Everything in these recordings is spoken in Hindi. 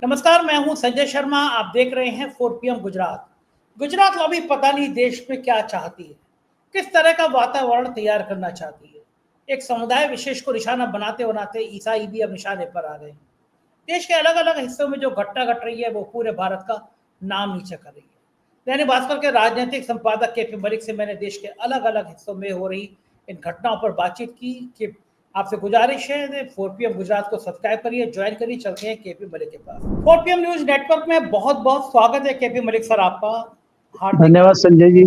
नमस्कार, मैं हूं संजय शर्मा। आप देख रहे हैं 4PM गुजरात। गुजरात अभी पता नहीं देश में क्या चाहती है, किस तरह का वातावरण तैयार करना चाहती है। एक समुदाय विशेष को निशाना बनाते बनाते ईसाई भी अब निशाने पर आ गए हैं। देश के अलग अलग हिस्सों में जो घटना घट रही है वो पूरे भारत का नाम नीचे कर रही है। दैनिक भास्कर के राजनीतिक संपादक केपी मलिक से मैंने देश के अलग अलग हिस्सों में हो रही इन घटनाओं पर बातचीत की कि आपसे गुजारिश है 4PM गुजरात को सब्सक्राइब करिए, ज्वाइन करिए। चलते हैं केपी मलिक के पास। 4PM न्यूज नेटवर्क में बहुत बहुत स्वागत है केपी मलिक सर आपका। हार्दिक धन्यवाद संजय जी।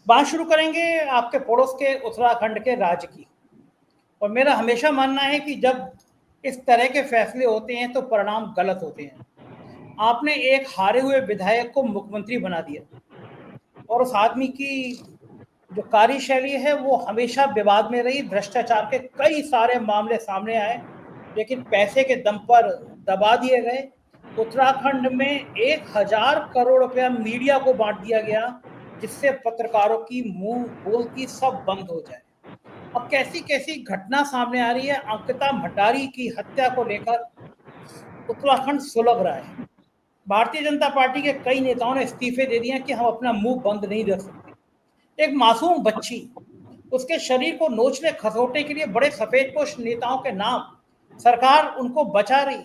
बात शुरू करेंगे आपके पड़ोस के उत्तराखंड के राज्य की। और मेरा हमेशा मानना है कि जब इस तरह के फैसले होते हैं तो परिणाम गलत होते हैं। आपने एक हारे हुए विधायक को मुख्यमंत्री बना दिया और उस आदमी की जो कार्यशैली है वो हमेशा विवाद में रही। भ्रष्टाचार के कई सारे मामले सामने आए लेकिन पैसे के दम पर दबा दिए गए। उत्तराखंड में 1000 करोड़ रुपया मीडिया को बांट दिया गया जिससे पत्रकारों की मुंह बोलती सब बंद हो जाए। अब कैसी कैसी घटना सामने आ रही है। अंकिता भंडारी की हत्या को लेकर उत्तराखंड सुलग रहा है। भारतीय जनता पार्टी के कई नेताओं ने इस्तीफे दे दिए कि हम अपना मुंह बंद नहीं रख सकते। एक मासूम बच्ची, उसके शरीर को नोचने खसोटने के लिए बड़े सफेदपोश नेताओं के नाम सरकार उनको बचा रही।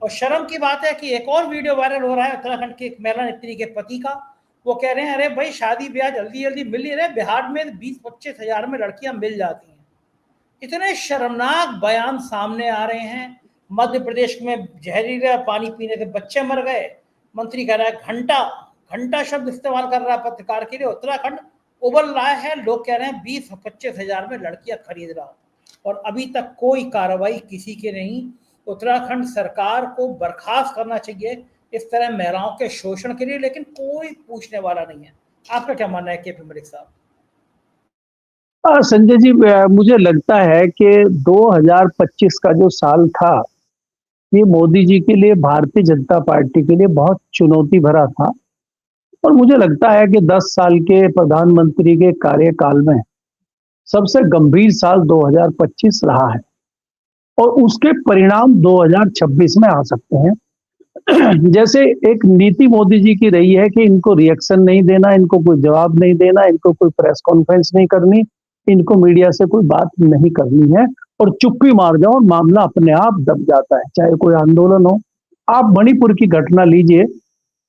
और शर्म की बात है कि एक और वीडियो वायरल हो रहा है उत्तराखंड की एक महिला नेत्री के पति का। वो कह रहे हैं अरे भाई शादी ब्याह जल्दी जल्दी मिल नहीं रहे, बिहार में 20-25 हजार में लड़कियां मिल जाती हैं। इतने शर्मनाक बयान सामने आ रहे हैं। मध्य प्रदेश में जहरीला पानी पीने से बच्चे मर गए। मंत्री कह रहा है घंटा घंटा शब्द इस्तेमाल कर रहा है पत्रकार के लिए। उत्तराखंड उबल रहा है। लोग कह रहे हैं 20-25 हजार में लड़कियां खरीद रहा और अभी तक कोई कार्रवाई किसी के नहीं। उत्तराखंड सरकार को बर्खास्त करना चाहिए इस तरह महिलाओं के शोषण के लिए, लेकिन कोई पूछने वाला नहीं है। आपका क्या मानना है केपी मलिक साहब? संजय जी, मुझे लगता है कि 2025 का जो साल था ये मोदी जी के लिए, भारतीय जनता पार्टी के लिए बहुत चुनौती भरा था। और मुझे लगता है कि 10 साल के प्रधानमंत्री के कार्यकाल में सबसे गंभीर साल 2025 रहा है और उसके परिणाम 2026 में आ सकते हैं। जैसे एक नीति मोदी जी की रही है कि इनको रिएक्शन नहीं देना, इनको कोई जवाब नहीं देना, इनको कोई प्रेस कॉन्फ्रेंस नहीं करनी, इनको मीडिया से कोई बात नहीं करनी है और चुप्पी मार जाओ और मामला अपने आप दब जाता है, चाहे कोई आंदोलन हो। आप मणिपुर की घटना लीजिए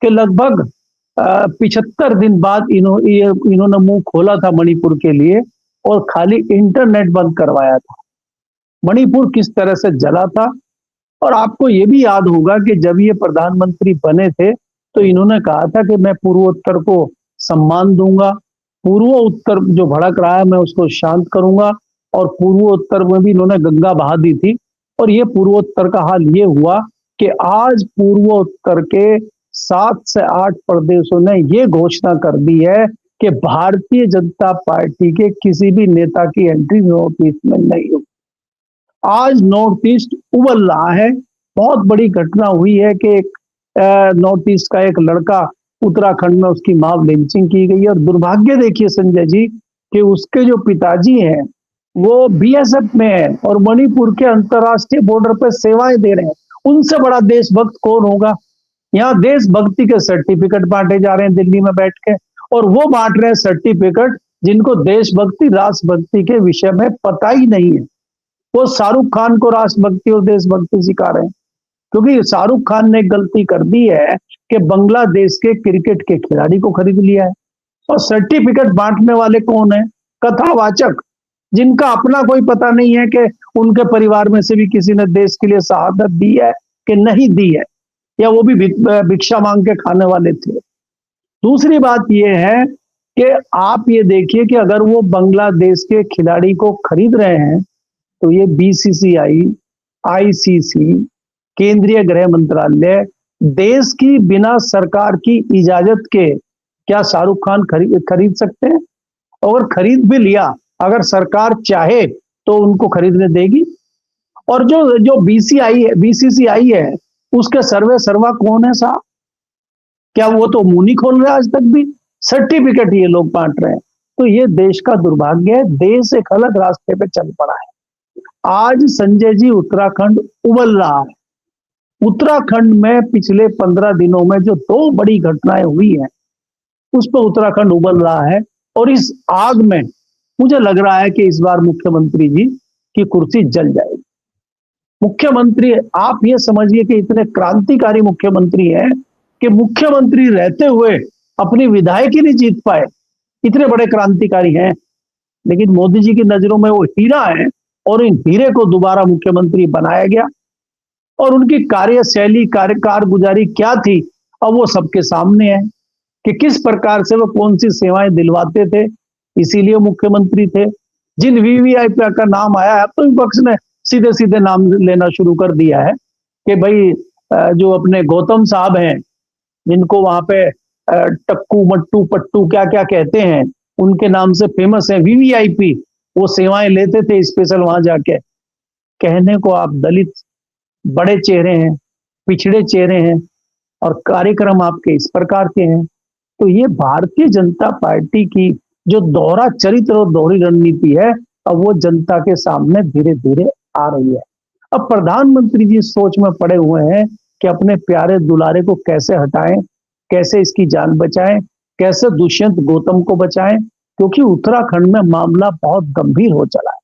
कि लगभग 75 दिन बाद इन्होंने मुंह खोला था मणिपुर के लिए और खाली इंटरनेट बंद करवाया था। मणिपुर किस तरह से जला था। और आपको ये भी याद होगा कि जब ये प्रधानमंत्री बने थे तो इन्होंने कहा था कि मैं पूर्वोत्तर को सम्मान दूंगा, पूर्वोत्तर जो भड़क रहा है मैं उसको शांत करूंगा। और पूर्वोत्तर में भी इन्होंने गंगा बहा दी थी। और ये पूर्वोत्तर का हाल ये हुआ कि आज पूर्वोत्तर के 7 से 8 प्रदेशों ने ये घोषणा कर दी है कि भारतीय जनता पार्टी के किसी भी नेता की एंट्री नॉर्थ ईस्ट में नहीं होगी। आज नॉर्थ ईस्ट उबल रहा है। बहुत बड़ी घटना हुई है कि नॉर्थ ईस्ट का एक लड़का उत्तराखंड में उसकी मॉब लिंचिंग की गई। और दुर्भाग्य देखिए संजय जी कि उसके जो पिताजी हैं वो बीएसएफ में है और मणिपुर के अंतर्राष्ट्रीय बॉर्डर पर सेवाएं दे रहे हैं। उनसे बड़ा देशभक्त कौन होगा। यहाँ देशभक्ति के सर्टिफिकेट बांटे जा रहे हैं दिल्ली में बैठ के, और वो बांट रहे हैं सर्टिफिकेट जिनको देशभक्ति राष्ट्रभक्ति के विषय में पता ही नहीं है। वो शाहरुख खान को राष्ट्रभक्ति और देशभक्ति सिखा रहे हैं, क्योंकि शाहरुख खान ने गलती कर दी है कि बांग्लादेश के क्रिकेट के खिलाड़ी को खरीद लिया है। और सर्टिफिकेट बांटने वाले कौन है? कथावाचक, जिनका अपना कोई पता नहीं है कि उनके परिवार में से भी किसी ने देश के लिए शहादत दी है कि नहीं दी है, या वो भी भिक्षा मांग के खाने वाले थे। दूसरी बात यह है कि आप ये देखिए कि अगर वो बांग्लादेश के खिलाड़ी को खरीद रहे हैं तो ये बीसीसीआई, आईसीसी, केंद्रीय गृह मंत्रालय, देश की बिना सरकार की इजाजत के क्या शाहरुख खान खरीद सकते हैं? अगर खरीद भी लिया, अगर सरकार चाहे तो उनको खरीदने देगी। और जो बीसीसीआई है उसके सर्वा कौन है साहब? क्या वो तो मुंह नहीं खोल रहे आज तक भी? सर्टिफिकेट ये लोग बांट रहे हैं। तो ये देश का दुर्भाग्य है। देश एक अलग रास्ते पे चल पड़ा है। आज संजय जी उत्तराखंड उबल रहा है। उत्तराखंड में पिछले 15 दिनों में जो 2 बड़ी घटनाएं हुई हैं, उस पर उत्तराखंड उबल रहा है। और इस आग में मुझे लग रहा है कि इस बार मुख्यमंत्री जी की कुर्सी जल जाएगी। मुख्यमंत्री, आप ये समझिए कि इतने क्रांतिकारी मुख्यमंत्री हैं कि मुख्यमंत्री रहते हुए अपनी विधायक ही नहीं जीत पाए, इतने बड़े क्रांतिकारी हैं। लेकिन मोदी जी की नजरों में वो हीरा है और इन हीरे को दोबारा मुख्यमंत्री बनाया गया। और उनकी कार्यशैली, कारगुजारी क्या थी, अब वो सबके सामने है कि किस प्रकार से वो कौन सी सेवाएं दिलवाते थे, इसीलिए मुख्यमंत्री थे। जिन वीवीआईपी का नाम आया है, अब तो विपक्ष ने सीधे सीधे नाम लेना शुरू कर दिया है कि भाई जो अपने गौतम साहब हैं, जिनको वहां पे टक्कू मट्टू पट्टू क्या क्या कहते हैं, उनके नाम से फेमस है वीवीआईपी, वो सेवाएं लेते थे स्पेशल वहां जाके। कहने को आप दलित बड़े चेहरे हैं, पिछड़े चेहरे हैं, और कार्यक्रम आपके इस प्रकार के हैं। तो ये भारतीय जनता पार्टी की जो दोहरा चरित्र और दोहरी रणनीति है, अब वो जनता के सामने धीरे धीरे आ रही है। अब प्रधानमंत्री जी सोच में पड़े हुए हैं कि अपने प्यारे दुलारे को कैसे हटाएं, कैसे इसकी जान बचाएं, कैसे दुष्यंत गौतम को बचाएं, क्योंकि उत्तराखंड में मामला बहुत गंभीर हो चला है।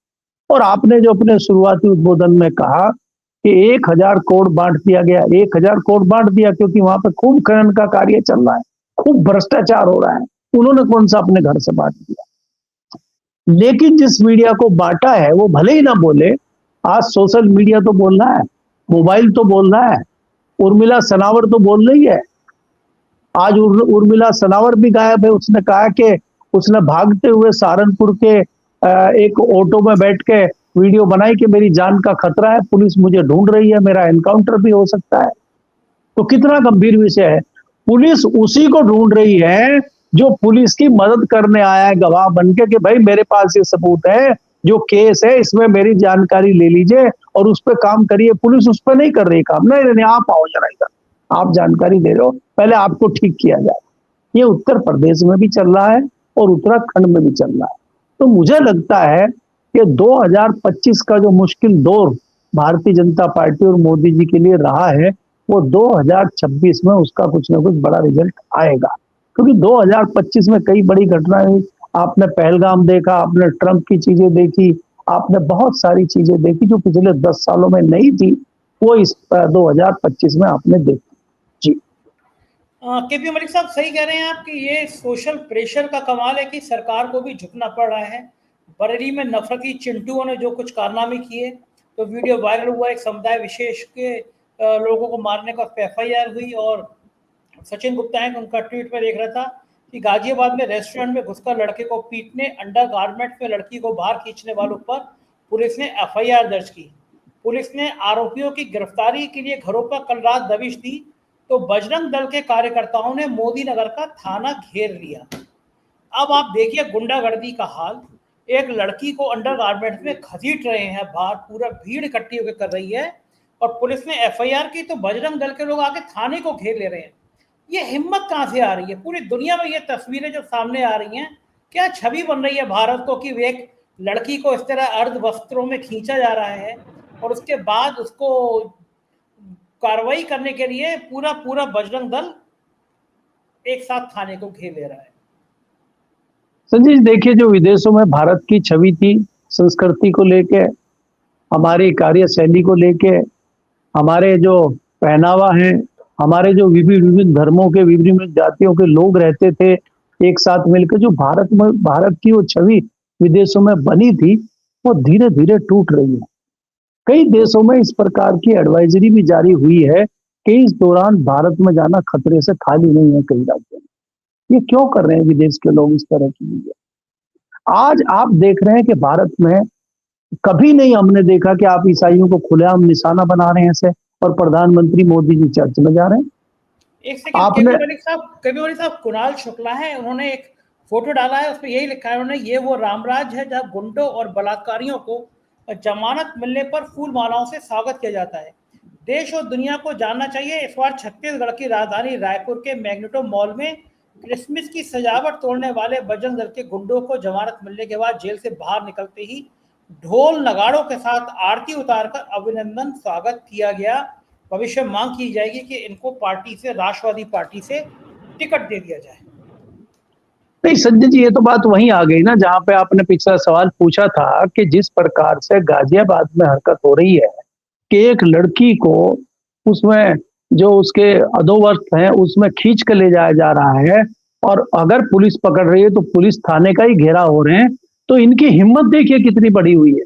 और आपने जो अपने शुरुआती उद्बोधन में कहा कि 1000 करोड़ बांट दिया गया, 1000 करोड़ बांट दिया क्योंकि वहां पर खूब खनन का कार्य चल रहा है, खूब भ्रष्टाचार हो रहा है, उन्होंने कौन सा अपने घर से बांट दिया। लेकिन जिस मीडिया को बांटा है वो भले ही ना बोले, आज सोशल मीडिया तो बोल रहा है, मोबाइल तो बोल रहा है, उर्मिला सनावर तो बोल रही है। आज उर्मिला सनावर भी गायब है। उसने कहा कि उसने भागते हुए सहारनपुर के एक ऑटो में बैठ के वीडियो बनाई कि मेरी जान का खतरा है, पुलिस मुझे ढूंढ रही है, मेरा एनकाउंटर भी हो सकता है। तो कितना गंभीर विषय है। पुलिस उसी को ढूंढ रही है जो पुलिस की मदद करने आया है गवाह बनके कि भाई मेरे पास ये सबूत है, जो केस है इसमें मेरी जानकारी ले लीजिए और उस पर काम करिए। पुलिस उस पर नहीं कर रही काम, नहीं नहीं आप आओ जरा इधर, आप जानकारी दे रहे हो, पहले आपको ठीक किया जाए। ये उत्तर प्रदेश में भी चल रहा है और उत्तराखंड में भी चल रहा है। तो मुझे लगता है कि 2025 का जो मुश्किल दौर भारतीय जनता पार्टी और मोदी जी के लिए रहा है, वो 2026 में उसका कुछ ना कुछ बड़ा रिजल्ट आएगा। क्योंकि 2025 में कई बड़ी घटनाएं हुई। आपने पहलगाम देखा, आपने ट्रंप की चीजें देखी, आपने बहुत सारी चीजें देखी जो पिछले 10 सालों में नहीं थी, वो इस 2025 में आपने देखी। जी केपी मलिक साहब, सही कह रहे हैं आप कि ये सोशल प्रेशर का कमाल है कि सरकार को भी झुकना पड़ रहा है। बरेली में नफरती चिंटुओं ने जो कुछ कारनामे किए, तो वीडियो वायरल हुआ, एक समुदाय विशेष के लोगों को मारने का FIR हुई। और सचिन गुप्ता है, उनका ट्वीट में देख रहा था कि गाजियाबाद में रेस्टोरेंट में घुसकर लड़के को पीटने, अंडर गारमेंट में लड़की को बाहर खींचने वालों पर पुलिस ने FIR दर्ज की। पुलिस ने आरोपियों की गिरफ्तारी के लिए घरों पर कल रात दबिश दी, तो बजरंग दल के कार्यकर्ताओं ने मोदी नगर का थाना घेर लिया। अब आप देखिए गुंडागर्दी का हाल। एक लड़की को अंडर गारमेंट्स में घसीट रहे हैं बाहर, पूरा भीड़ इकट्ठी होकर कर रही है, और पुलिस ने FIR की, तो बजरंग दल के लोग आके थाने को घेर ले रहे हैं। ये हिम्मत कहां से आ रही है? पूरी दुनिया में ये तस्वीरें जो सामने आ रही हैं, क्या छवि बन रही है भारत को कि एक लड़की को इस तरह अर्ध वस्त्रों में खींचा जा रहा है और उसके बाद उसको कार्रवाई करने के लिए पूरा पूरा बजरंग दल एक साथ थाने को घेर ले रहा है। संजय जी, देखिए जो विदेशों में भारत की छवि थी, संस्कृति को लेके, हमारी कार्यशैली को लेके, हमारे जो पहनावा है, हमारे जो विभिन्न विभिन्न धर्मों के, विभिन्न जातियों के लोग रहते थे एक साथ मिलकर, जो भारत की वो छवि विदेशों में बनी थी, वो धीरे धीरे टूट रही है। कई देशों में इस प्रकार की एडवाइजरी भी जारी हुई है कि इस दौरान भारत में जाना खतरे से खाली नहीं है कई राज्यों में। ये क्यों कर रहे हैं विदेश के लोग इस तरह की चीजें? आज आप देख रहे हैं कि भारत में कभी नहीं हमने देखा कि आप ईसाइयों को खुलेआम निशाना बना रहे हैं ऐसे, और प्रधानमंत्री मोदी जी चर्च में जा रहे हैं। एक सेकंड, आपने केपी मलिक साहब, कुणाल शुक्ला है, उन्होंने एक फोटो डाला है, उस पर यही लिखा है उन्होंने, ये वो रामराज है जहां गुंडों और बलात्कारियों को जमानत मिलने पर फूल मालाओं से स्वागत किया जाता है। देश और दुनिया को जानना चाहिए, इस बार छत्तीसगढ़ की राजधानी रायपुर के मैग्नेटो मॉल में क्रिसमस की सजावट तोड़ने वाले बजरंग दल के गुंडों को जमानत मिलने के बाद जेल से बाहर निकलते ही ढोल नगाड़ों के साथ आरती उतारकर अभिनंदन स्वागत किया गया। भविष्य में मांग की जाएगी कि इनको पार्टी से, राष्ट्रवादी पार्टी से टिकट दे दिया जाए। नहीं संजय जी, ये तो बात वहीं आ गई ना जहां पे आपने पिछला सवाल पूछा था कि जिस प्रकार से गाजियाबाद में हरकत हो रही है कि एक लड़की को उसमें जो उसके अधोवर्ष हैं उसमें खींच के ले जाया जा रहा है, और अगर पुलिस पकड़ रही है तो पुलिस थाने का ही घेरा हो रहे हैं, तो इनकी हिम्मत देखिए कितनी बड़ी हुई है।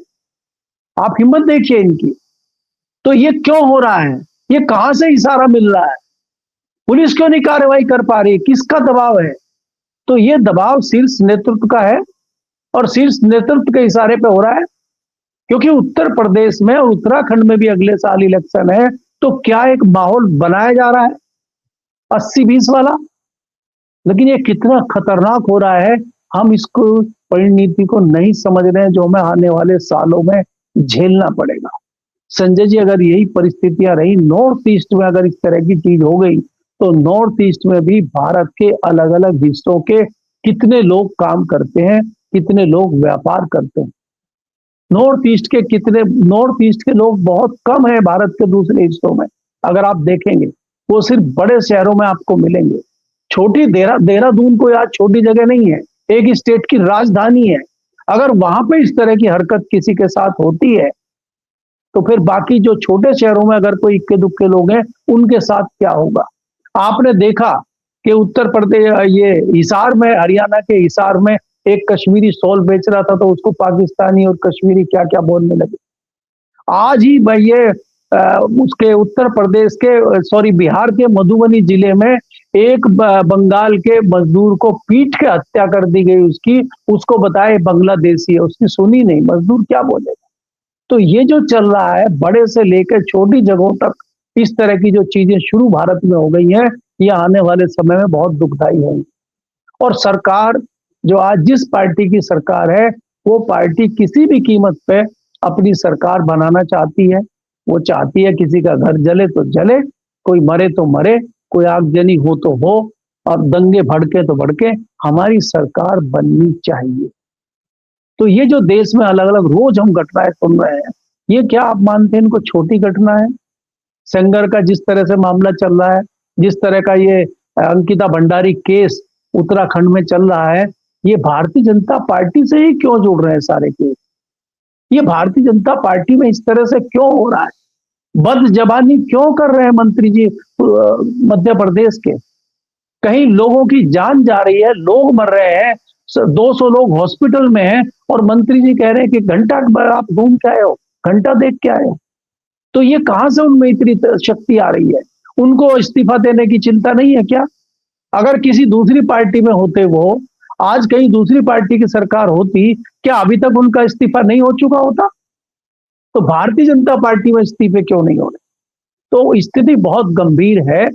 आप हिम्मत देखिए इनकी। तो ये क्यों हो रहा है? ये कहां से इशारा मिल रहा है? पुलिस क्यों नहीं कार्रवाई कर पा रही है? किसका दबाव है? तो ये दबाव शीर्ष नेतृत्व का है, और शीर्ष नेतृत्व के इशारे पे हो रहा है, क्योंकि उत्तर प्रदेश में और उत्तराखंड में भी अगले साल इलेक्शन है। तो क्या एक माहौल बनाया जा रहा है 80-20 वाला? लेकिन ये कितना खतरनाक हो रहा है, हम इसको परिणति को नहीं समझ रहे हैं, जो हमें आने वाले सालों में झेलना पड़ेगा। संजय जी, अगर यही परिस्थितियां रही नॉर्थ ईस्ट में, अगर इस तरह की चीज हो गई, तो नॉर्थ ईस्ट में भी भारत के अलग अलग हिस्सों के कितने लोग काम करते हैं, कितने लोग व्यापार करते हैं। नॉर्थ ईस्ट के लोग बहुत कम है भारत के दूसरे हिस्सों में। अगर आप देखेंगे वो सिर्फ बड़े शहरों में आपको मिलेंगे। छोटी देहरादून कोई आज छोटी जगह नहीं है, एक स्टेट की राजधानी है। अगर वहां पे इस तरह की हरकत किसी के साथ होती है, तो फिर बाकी जो छोटे शहरों में अगर कोई इक्के दुक्के लोग हैं, उनके साथ क्या होगा? आपने देखा कि उत्तर प्रदेश, ये हिसार में, हरियाणा के हिसार में एक कश्मीरी शॉल बेच रहा था, तो उसको पाकिस्तानी और कश्मीरी क्या क्या बोलने लगे। आज ही भाई ये उसके उत्तर प्रदेश के, सॉरी, बिहार के मधुबनी जिले में एक बंगाल के मजदूर को पीट के हत्या कर दी गई उसकी। उसको बताए बांग्लादेशी है, उसकी सुनी नहीं, मजदूर क्या बोलेगा? तो ये जो चल रहा है बड़े से लेकर छोटी जगहों तक, इस तरह की जो चीजें शुरू भारत में हो गई हैं, ये आने वाले समय में बहुत दुखदाई होंगी। और सरकार, जो आज जिस पार्टी की सरकार है, वो पार्टी किसी भी कीमत पे अपनी सरकार बनाना चाहती है। वो चाहती है किसी का घर जले तो जले, कोई मरे तो मरे, कोई आगजनी हो तो हो, और दंगे भड़के तो भड़के, हमारी सरकार बननी चाहिए। तो ये जो देश में अलग अलग रोज हम घटनाएं सुन रहे हैं, ये क्या आप मानते हैं इनको छोटी घटना है? सेंगर का जिस तरह से मामला चल रहा है, जिस तरह का ये अंकिता भंडारी केस उत्तराखंड में चल रहा है, ये भारतीय जनता पार्टी से ही क्यों जुड़ रहे हैं सारे केस? ये भारतीय जनता पार्टी में इस तरह से क्यों हो रहा है? बद जबानी क्यों कर रहे हैं मंत्री जी मध्य प्रदेश के? कहीं लोगों की जान जा रही है, लोग मर रहे हैं, 200 लोग हॉस्पिटल में हैं, और मंत्री जी कह रहे हैं कि घंटा आप घूम के आए हो, घंटा देख के आए हो। तो ये कहां से उनमें इतनी शक्ति आ रही है? उनको इस्तीफा देने की चिंता नहीं है क्या? अगर किसी दूसरी पार्टी में होते वो, आज कहीं दूसरी पार्टी की सरकार होती, क्या अभी तक उनका इस्तीफा नहीं हो चुका होता? तो भारतीय जनता पार्टी में इस्तीफे क्यों नहीं हो रहे? तो स्थिति बहुत गंभीर है,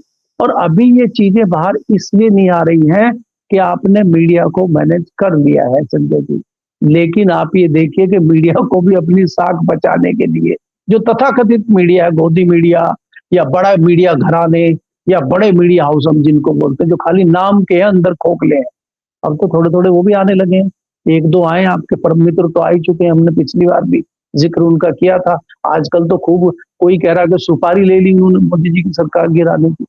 और अभी ये चीजें बाहर इसलिए नहीं आ रही हैं कि आपने मीडिया को मैनेज कर लिया है संजय जी। लेकिन आप ये देखिए कि मीडिया को भी अपनी साख बचाने के लिए, जो तथाकथित मीडिया है, गोदी मीडिया या बड़ा मीडिया घराने या बड़े मीडिया हाउस हम जिनको बोलते हैं, जो खाली नाम के हैं, अंदर खोखले हैं, अब तो थोड़े थोड़े वो भी आने लगे हैं। एक दो आए, आपके परम मित्र तो आ ही चुके हैं, हमने पिछली बार भी जिक्र उनका किया था। आजकल तो खूब कोई कह रहा है कि सुपारी ले ली उन्होंने मोदी जी की सरकार गिराने की,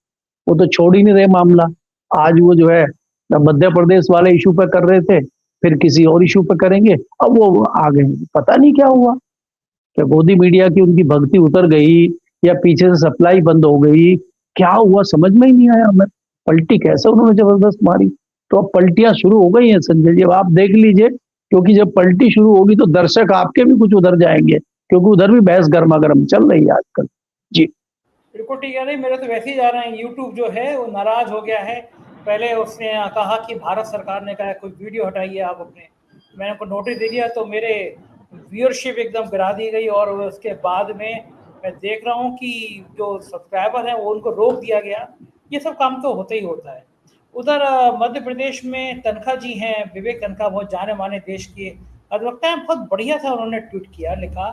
वो तो छोड़ ही नहीं रहे मामला। आज वो जो है मध्य प्रदेश वाले इशू पे कर रहे थे, फिर किसी और इशू पे करेंगे, अब वो आ गए। पता नहीं क्या हुआ, क्या गोदी मीडिया की उनकी भक्ति उतर गई, या पीछे से सप्लाई बंद हो गई? क्या हुआ समझ में ही नहीं आया हमें। पलटी कैसे उन्होंने जबरदस्त मारी। तो अब पलटियां शुरू हो गई हैं संजय जी, अब आप देख लीजिए, क्योंकि जब पलटी शुरू होगी तो दर्शक आपके भी कुछ उधर जाएंगे, क्योंकि उधर भी बहस गर्मा गर्म चल रही है आजकल। जी बिल्कुल ठीक है। नहीं, मेरे तो वैसे ही जा रहे हैं। यूट्यूब जो है वो नाराज हो गया है। पहले उसने कहा कि भारत सरकार ने कहा कोई वीडियो हटाइए आप अपने, मैंने उनको नोटिस दे दिया, तो मेरे व्यूअरशिप एकदम गिरा दी गई। और उसके बाद में मैं देख रहा हूँ कि जो सब्सक्राइबर हैं वो उनको रोक दिया गया। ये सब काम तो होता ही होता है। उधर मध्य प्रदेश में तनखा जी हैं, विवेक तनखा, बहुत जाने माने देश के अधिवक्ता हैं। बहुत बढ़िया था, उन्होंने ट्वीट किया, लिखा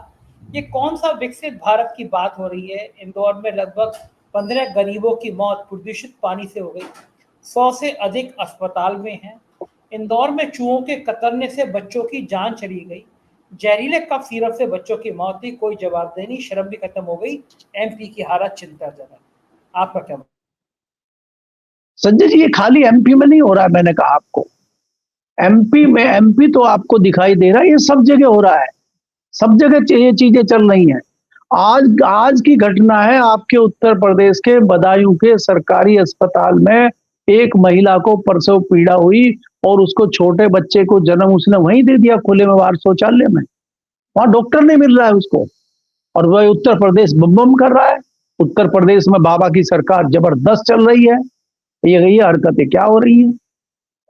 ये कौन सा विकसित भारत की बात हो रही है। इंदौर में लगभग 15 गरीबों की मौत प्रदूषित पानी से हो गई, 100 से अधिक अस्पताल में हैं। इंदौर में चूहों के कतरने से बच्चों की जान चली गई। जहरीले कफ सिरप से बच्चों की मौत हुई, कोई जवाबदेही नहीं, शर्म भी खत्म हो गई, एमपी की हालत चिंताजनक। आपका क्या? संजय जी, ये खाली एमपी में नहीं हो रहा है, मैंने कहा आपको। एमपी तो आपको दिखाई दे रहा है, ये सब जगह हो रहा है, सब जगह ये चीजें चल रही हैं। आज आज की घटना है आपके उत्तर प्रदेश के बदायूं के सरकारी अस्पताल में, एक महिला को प्रसव पीड़ा हुई और उसको छोटे बच्चे को जन्म उसने वहीं दे दिया, खुले में बाहर शौचालय में। वहां डॉक्टर नहीं मिल रहा है उसको, और वह उत्तर प्रदेश बम बम कर रहा है। उत्तर प्रदेश में बाबा की सरकार जबरदस्त चल रही है। ये हरकतें क्या हो रही है?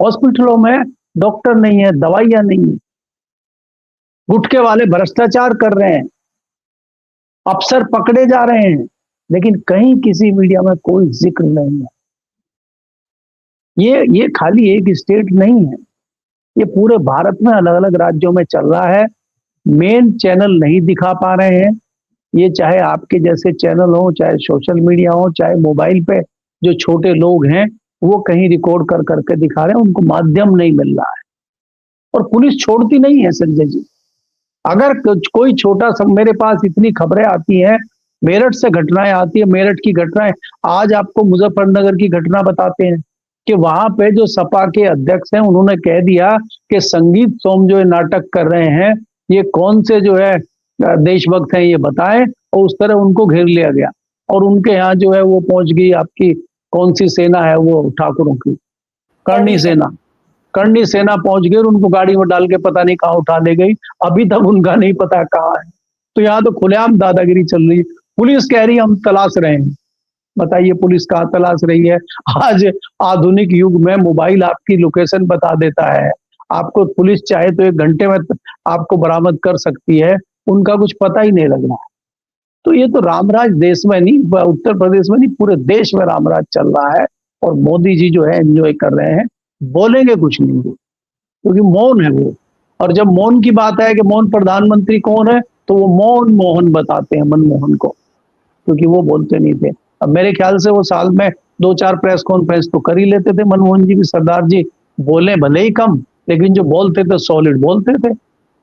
हॉस्पिटलों में डॉक्टर नहीं है, दवाइयां नहीं है, गुटखे वाले भ्रष्टाचार कर रहे हैं, अफसर पकड़े जा रहे हैं, लेकिन कहीं किसी मीडिया में कोई जिक्र नहीं है। ये खाली एक स्टेट नहीं है, ये पूरे भारत में अलग अलग राज्यों में चल रहा है। मेन चैनल नहीं दिखा पा रहे हैं। ये चाहे आपके जैसे चैनल हो, चाहे सोशल मीडिया हो, चाहे मोबाइल पे जो छोटे लोग हैं वो कहीं रिकॉर्ड कर करके दिखा रहे हैं, उनको माध्यम नहीं मिल रहा है। और पुलिस छोड़ती नहीं है संजय जी। अगर कोई छोटा सा, मेरे पास इतनी खबरें आती हैं, मेरठ से घटनाएं आती है, मेरठ की घटनाएं, आज आपको मुजफ्फरनगर की घटना बताते हैं कि वहां पे जो सपा के अध्यक्ष हैं उन्होंने कह दिया कि संगीत सोम जो नाटक कर रहे हैं ये कौन से जो है देशभक्त हैं ये बताएं, और उस तरह उनको घेर लिया गया। और उनके यहाँ जो है वो पहुंच गई आपकी कौन सी सेना है, वो ठाकुरों की करणी सेना। करणी सेना पहुंच गई और उनको गाड़ी में डाल के पता नहीं कहाँ उठा ले गई, अभी तक उनका नहीं पता कहाँ है। तो यहाँ तो खुलेआम दादागिरी चल रही है। पुलिस कह रही है हम तलाश रहे हैं, बताइए पुलिस कहाँ तलाश रही है? आज आधुनिक युग में मोबाइल आपकी लोकेशन बता देता है, आपको पुलिस चाहे तो 1 घंटे में आपको बरामद कर सकती है, उनका कुछ पता ही नहीं लग रहा। तो ये तो रामराज देश में नहीं, उत्तर प्रदेश में नहीं, पूरे देश में रामराज चल रहा है। और मोदी जी जो है एंजॉय कर रहे हैं, बोलेंगे कुछ नहीं वो, क्योंकि मौन है वो। और जब मौन की बात है कि मौन प्रधानमंत्री कौन है, तो वो मौन मोहन बताते हैं, मनमोहन को, क्योंकि वो बोलते नहीं थे। अब मेरे ख्याल से वो साल में 2-4 प्रेस कॉन्फ्रेंस तो कर ही लेते थे मनमोहन जी भी। सरदार जी बोले भले ही कम, लेकिन जो बोलते थे सॉलिड बोलते थे।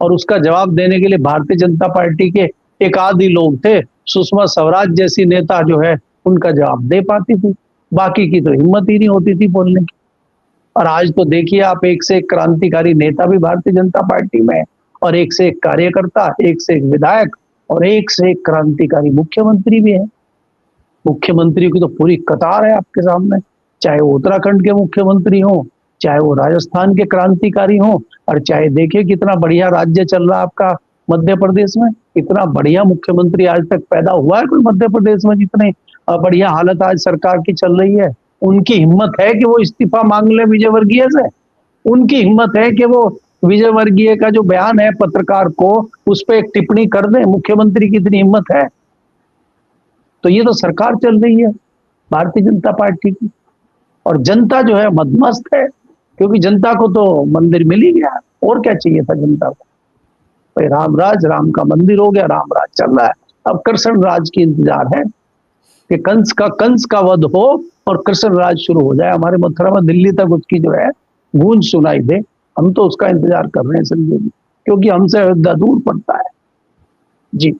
और उसका जवाब देने के लिए भारतीय जनता पार्टी के एक आध ही लोग थे, सुषमा स्वराज जैसी नेता जो है उनका जवाब दे पाती थी, बाकी की तो हिम्मत ही नहीं होती थी बोलने की। और आज तो देखिए आप, एक से एक क्रांतिकारी नेता भी भारतीय जनता पार्टी में है, और एक से एक कार्यकर्ता, एक से एक विधायक, और एक से एक क्रांतिकारी मुख्यमंत्री भी है। मुख्यमंत्री की तो पूरी कतार है आपके सामने, चाहे वो उत्तराखंड के मुख्यमंत्री हो, चाहे वो राजस्थान के क्रांतिकारी हो, और चाहे देखिए कितना बढ़िया राज्य चल रहा है आपका मध्य प्रदेश में। इतना बढ़िया मुख्यमंत्री आज तक पैदा हुआ है कोई मध्य प्रदेश में, जितने बढ़िया हालत आज सरकार की चल रही है। उनकी हिम्मत है कि वो इस्तीफा मांग ले विजय वर्गीय से, उनकी हिम्मत है कि वो विजय वर्गीय का जो बयान है पत्रकार को, उस पर एक टिप्पणी कर दे। मुख्यमंत्री की इतनी हिम्मत है। तो ये तो सरकार चल रही है भारतीय जनता पार्टी की, और जनता जो है मदमस्त है, क्योंकि जनता को तो मंदिर मिल ही गया, और क्या चाहिए था जनता को? भाई रामराज, राम का मंदिर हो गया, रामराज चल रहा है। अब कृष्ण राज की इंतजार है कि कंस का वध हो और कृष्ण राज शुरू हो जाए हमारे मथुरा में, दिल्ली तक उसकी जो है गूंज सुनाई दे। हम तो उसका इंतजार कर रहे हैं संजय जी, क्योंकि हमसे अयोध्या दूर पड़ता है। जी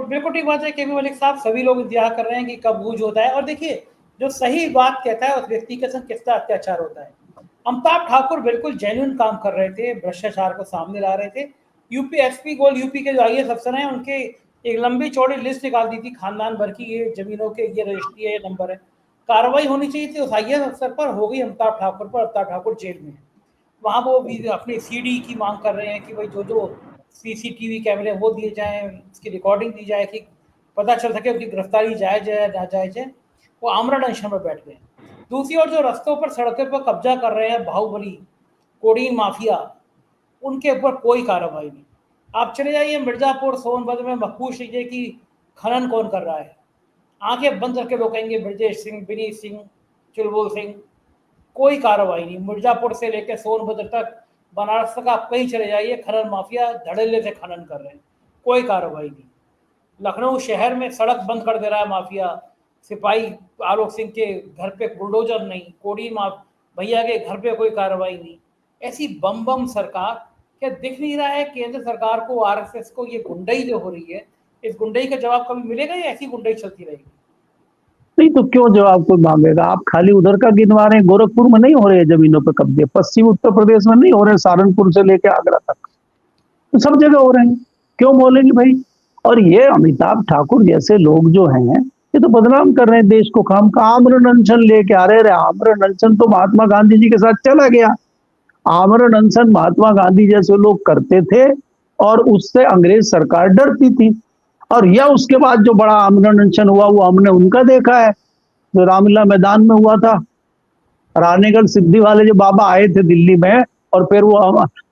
बिल्कुल ठीक बात है केपी मलिक साहब, सभी लोग इंतजार कर रहे हैं कि कब गूंज होता है। और देखिए, जो सही बात कहता है उस व्यक्ति के संग कितना अत्याचार होता है। अमिताभ ठाकुर बिल्कुल जेन्युइन काम कर रहे थे, भ्रष्टाचार को सामने ला रहे थे। यूपी एसपी गोल, यूपी के जो आईएएस अफसर हैं, उनके एक लंबी चौड़ी लिस्ट निकाल दी थी खानदान भर की, ये जमीनों के, ये रजिस्ट्री है, ये नंबर है। कार्रवाई होनी चाहिए थी उस आईएएस अफसर पर, हो गई अमिताभ ठाकुर पर। अमिताभ ठाकुर जेल में है। वहाँ वो भी अपनी सीडी की मांग कर रहे हैं कि भाई जो जो सीसीटीवी कैमरे वो दिए जाएं, उसकी रिकॉर्डिंग दी जाए कि पता चल सके उनकी गिरफ्तारी जायज है ना जायज है। वो आमरण अनशन में बैठ गए। दूसरी ओर जो रस्तों पर, सड़कों पर कब्जा कर रहे हैं बाहुबली कोडीन माफिया, उनके ऊपर कोई कार्रवाई नहीं। आप चले जाइए मिर्जापुर, सोनभद्र में महफूज लीजिए कि खनन कौन कर रहा है। आंखें बंद करके लोग कहेंगे ब्रजेश सिंह, विनीत सिंह, चुलबुल सिंह। कोई कार्रवाई नहीं। मिर्जापुर से लेकर सोनभद्र तक, बनारस तक आप कहीं चले जाइए, खनन माफिया धड़ल्ले से खनन कर रहे हैं, कोई कार्रवाई नहीं। लखनऊ शहर में सड़क बंद कर दे रहा है माफिया। सिपाही आलोक सिंह के घर पे बुलडोजर नहीं, कोडी भैया के घर पे कोई कार्रवाई नहीं। ऐसी बम बम सरकार क्या दिख नहीं रहा है केंद्र सरकार को, आरएसएस को, ये गुंडई जो हो रही है, इस गुंडई का जवाब कभी मिलेगा या ऐसी गुंडई चलती रहेगी? नहीं तो क्यों जवाब कोई मांगेगा? आप खाली उधर का गिनवा रहे हैं, गोरखपुर में नहीं हो रहे हैं जमीनों पे कब्जे, पश्चिम उत्तर प्रदेश में नहीं हो रहे, सहारनपुर से लेके आगरा तक, तो सब जगह हो रहे हैं, क्यों बोलेंगे भाई? और ये अमिताभ ठाकुर जैसे लोग जो हैं, ये तो बदनाम कर रहे हैं देश को, काम का आमरण अनशन लेके आ रहे। आमरण अनशन तो महात्मा गांधी जी के साथ चला गया। आमरण अनशन महात्मा गांधी जैसे लोग करते थे और उससे अंग्रेज सरकार डरती थी। और यह उसके बाद जो बड़ा आमरण अनशन हुआ वो हमने उनका देखा है, जो रामलीला मैदान में हुआ था। रानीगढ़ सिद्धि वाले जो बाबा आए थे दिल्ली में और फिर वो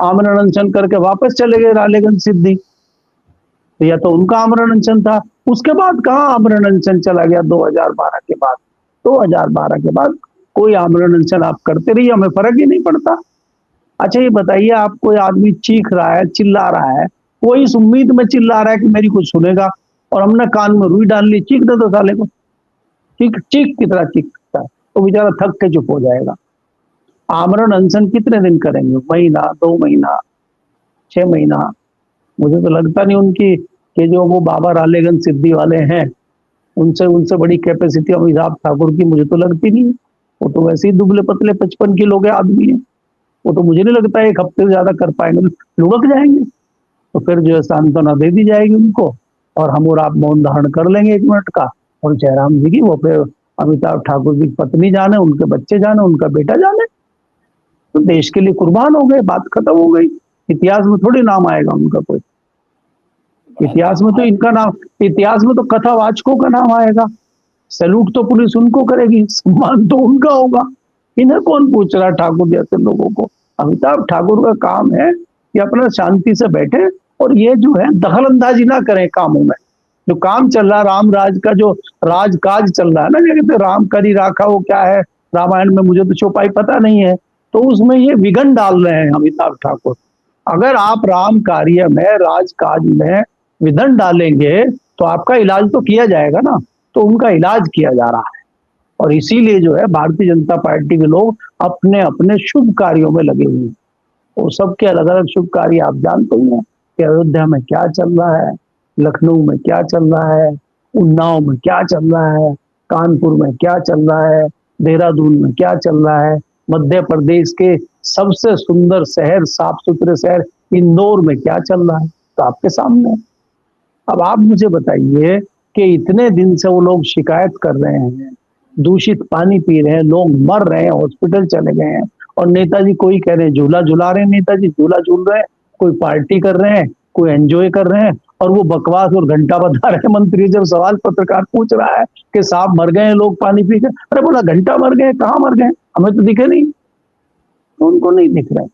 आमरण अनशन करके वापस चले गए रानीगढ़ सिद्धि, तो यह तो उनका आमरण अनशन था। उसके बाद कहाँ आमरण अनशन चला गया? 2012 के बाद, 2012 के बाद कोई आमरण अनशन आप करते रहिए, हमें फर्क ही नहीं पड़ता। अच्छा ये बताइए, आप कोई आदमी चीख रहा है, चिल्ला रहा है, वो इस उम्मीद में चिल्ला रहा है कि मेरी कुछ सुनेगा, और हमने कान में रुई डाल ली, चीख दे दो साले को, चीख चीख की तरह चीखता है, तो बेचारा थक के चुप हो जाएगा। आमरण अनशन कितने दिन करेंगे? महीना, 2 महीना, 6 महीना? मुझे तो लगता नहीं उनकी कि जो वो बाबा रालेगंज सिद्धि वाले हैं उनसे बड़ी कैपेसिटी अमिताभ ठाकुर की मुझे तो लगती नहीं। वो तो वैसे ही दुबले पतले 55 किलो के आदमी है, वो तो मुझे नहीं लगता 1 हफ्ते से ज्यादा कर पाएंगे, लुढ़क जाएंगे। तो फिर जो है सांत्वना दे दी जाएगी उनको, और हम और आप मौन धारण कर लेंगे 1 मिनट का, और जयराम जी की वो फिर अमिताभ ठाकुर की पत्नी जाने, उनके बच्चे जाने, उनका बेटा जाने, तो देश के लिए कुर्बान हो गए, बात खत्म हो गई। इतिहास में थोड़ी नाम आएगा उनका कोई, इतिहास में तो इनका नाम, इतिहास में तो कथावाचकों का नाम आएगा। सैल्यूट तो पुलिस उनको करेगी, सम्मान तो उनका होगा। इन्हें कौन पूछ रहा ठाकुर जैसे लोगों को? अमिताभ ठाकुर का काम है कि अपना शांति से बैठे और ये जो है दखल अंदाजी ना करें कामों में। जो काम चल रहा है राम राज का, जो राजकाज चल रहा है ना, कहते राम करी राखा, वो क्या है रामायण में, मुझे तो चौपाई पता नहीं है, तो उसमें ये विघन डाल रहे हैं अमिताभ ठाकुर। अगर आप राम कार्य में, राजकाज में विघन डालेंगे तो आपका इलाज तो किया जाएगा ना, तो उनका इलाज किया जा रहा है। और इसीलिए जो है भारतीय जनता पार्टी के लोग अपने अपने शुभ कार्यों में लगे हुए हैं। वो सबके अलग अलग शुभ कार्य आप जानते ही हैं कि अयोध्या में क्या चल रहा है, लखनऊ में क्या चल रहा है, उन्नाव में क्या चल रहा है, कानपुर में क्या चल रहा है, देहरादून में क्या चल रहा है, मध्य प्रदेश के सबसे सुंदर शहर, साफ सुथरे शहर इंदौर में क्या चल रहा है, तो आपके सामने। अब आप मुझे बताइए कि इतने दिन से वो लोग शिकायत कर रहे हैं, दूषित पानी पी रहे हैं, लोग मर रहे हैं, हॉस्पिटल चले गए हैं, और नेताजी कोई कह रहे हैं झूला झूला रहे हैं, नेताजी झूला झूल रहे हैं, कोई पार्टी कर रहे हैं, कोई एंजॉय कर रहे हैं, और वो बकवास और घंटा बता रहे हैं। मंत्री जब सवाल पत्रकार पूछ रहा है कि साहब मर गए हैं लोग पानी पी के, अरे बोला घंटा मर गए, कहाँ मर गए, हमें तो दिखे नहीं, तो उनको नहीं दिख रहे।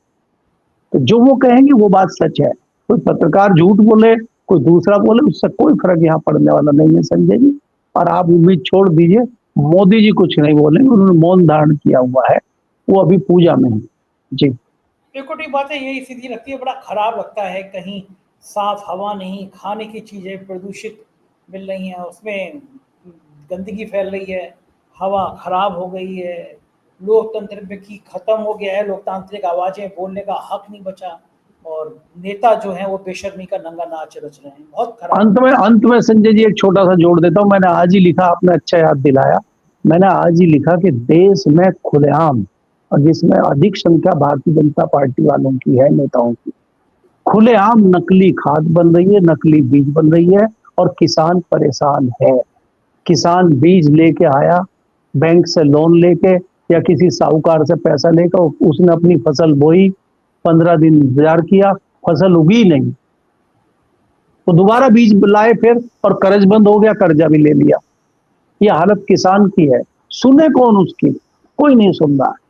तो जो वो कहेंगे वो बात सच है। कोई पत्रकार झूठ बोले, कोई दूसरा बोले, उससे कोई फर्क यहाँ पड़ने वाला नहीं है संजय जी। और आप उम्मीद छोड़ दीजिए, मोदी जी कुछ नहीं बोलेंगे, उन्होंने मौन धारण किया हुआ है, वो अभी पूजा में है जी। एक बात है, यही स्थिति लगती है, बड़ा खराब लगता है, कहीं साफ हवा नहीं, खाने की चीजें प्रदूषित मिल रही हैं, उसमें गंदगी फैल रही है, हवा खराब हो गई है, लोकतंत्र की खत्म हो गया है, लोकतांत्रिक आवाजें बोलने का हक नहीं बचा, और नेता जो है वो बेशर्मी का नंगा नाच रच रहे हैं। बहुत खराब। अंत में संजय जी एक छोटा सा जोड़ देता हूँ, मैंने आज ही लिखा, आपने अच्छा याद दिलाया, मैंने आज ही लिखा कि देश में खुलेआम, और जिसमें अधिक संख्या भारतीय जनता पार्टी वालों की है, नेताओं की, खुलेआम नकली खाद बन रही है, नकली बीज बन रही है, और किसान परेशान है। किसान बीज लेके आया, बैंक से लोन लेके या किसी साहूकार से पैसा लेकर, उसने अपनी फसल बोई, 15 दिन इंतजार किया, फसल उगी नहीं, तो दोबारा बीज लाए फिर, और कर्ज बंद हो गया, कर्जा भी ले लिया। ये हालत किसान की है, सुने कौन उसकी? कोई नहीं सुन रहा है।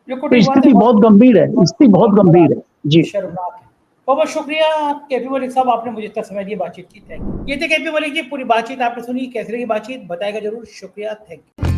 तो स्थिति बहुत गंभीर है, स्थिति बहुत गंभीर है जी। शर्मनाक है। बहुत शुक्रिया केपी मलिक साहब, आपने मुझे इतना समय दिया बातचीत की। Thank you. ये थे केपी मलिक जी, पूरी बातचीत आपने सुनी, कैसी लगी बातचीत बताएगा जरूर। शुक्रिया, थैंक यू।